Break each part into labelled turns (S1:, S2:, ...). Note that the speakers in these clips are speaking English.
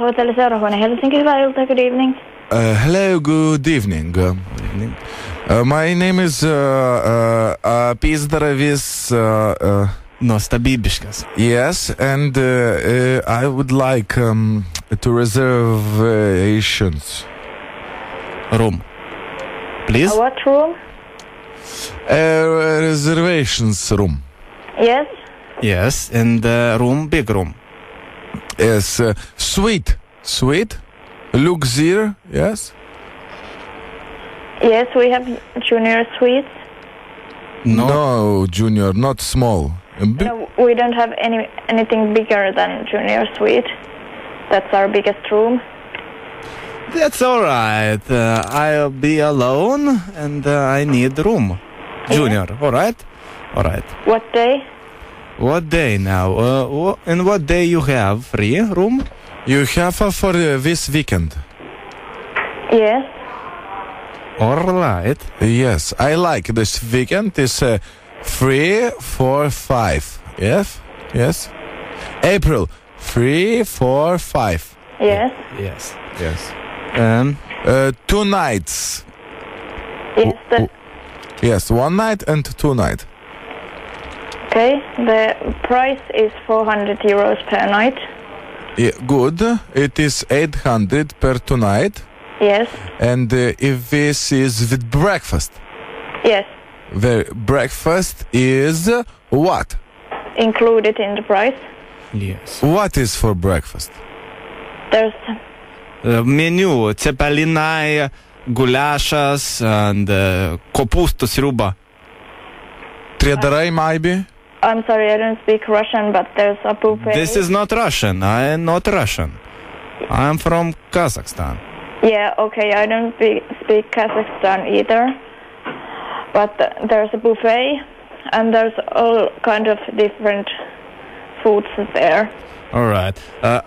S1: Hotelli Seurahuone Helsinki, hyvää iltaa, good evening.
S2: Hello, good evening. My name is Pizdarevis.
S3: Nostabibiškas.
S2: Yes, and I would like to reservations.
S3: Room. Please?
S1: What room?
S2: Reservations room.
S1: Yes.
S3: Yes, and room, big room.
S2: Yes, suite. Luxir, yes.
S1: Yes, we have junior suites.
S2: No, junior, not small.
S1: No, we don't have anything bigger than junior suite. That's our biggest room.
S3: That's all right. I'll be alone and I need room. Junior, all right? All right.
S1: What day?
S3: What day now? And what day you have free room?
S2: You have for this weekend.
S1: Yes.
S3: All right.
S2: Yes, I like this weekend. It's 3, 4, 5. Yes? April, 3, 4, 5.
S1: Yes.
S3: Yes.
S2: Yes.
S3: 2
S2: nights.
S1: Yes.
S2: Yes, 1 night and 2 nights.
S1: Okay. The price is 400 euros per night.
S2: Yeah, good. It is 800 per 2 night.
S1: Yes.
S2: And if this is with breakfast?
S1: Yes.
S2: The breakfast is what?
S1: Included in the price.
S3: Yes.
S2: What is for breakfast?
S1: There's
S3: Menu, cepelinai, guliašas and kopūstų sriuba.
S2: Triadarai, maybe?
S1: I'm sorry, I don't speak Russian, but there's a buffet.
S3: This is not Russian. I am not Russian. I'm from Kazakhstan.
S1: Yeah, okay, I don't speak Kazakhstan either. But there's a buffet, and there's all kind of different foods there.
S3: All right.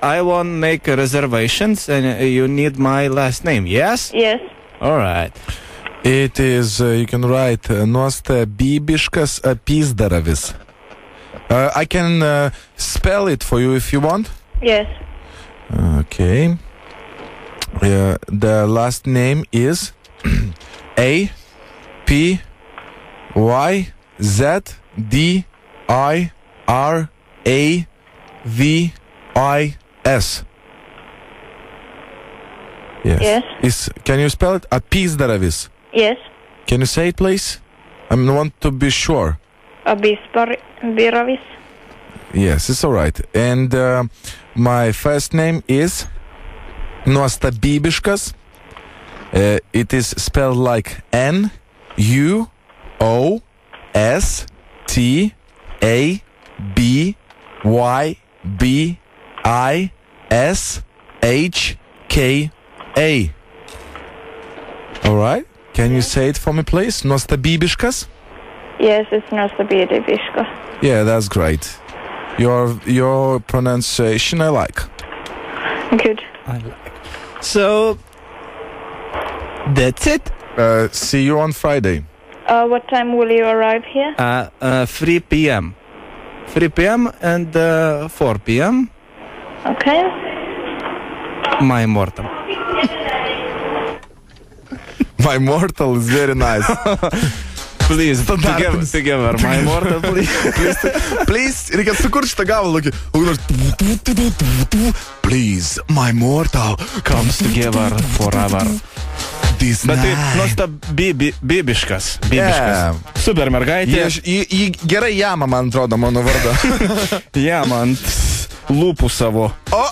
S3: I want to make reservations, and you need my last name, yes?
S1: Yes.
S3: All right.
S2: It is, you can write, Nostabibiškas Pizdarevis. I can spell it for you if you want.
S1: Yes.
S2: Okay. The last name is Apizdiraravis.
S1: Yes.
S2: Can you spell it? Pizdarevis.
S1: Yes.
S2: Can you say it, please? I want to be sure.
S1: Abisbiravis.
S2: Yes, it's all right. And my first name is Nostabibiškas. It is spelled like Nuostabibiška. All right. Can you say it for me, please? Nostabibiškas?
S1: Yes, it's Nostabibiška.
S2: Yeah, that's great. Your pronunciation I like.
S1: Good.
S3: I like. So, that's it.
S2: See you on Friday.
S1: What time will you arrive here?
S3: 3 p.m. 3 p.m. and 4 p.m.
S1: Okay.
S3: My mortal.
S2: My mortal is very nice.
S3: Please, together. My mortal, please.
S2: Please, reikia sukurti šitą gavalą. Please, my mortal
S3: Comes together forever.
S2: this
S3: Bet tai
S2: night.
S3: Nostabibiškas.
S2: Yeah.
S3: Super mergaitė.
S2: Gerai jama, man atrodo, mano vardą.
S3: Jam ant lūpų savo.
S2: O,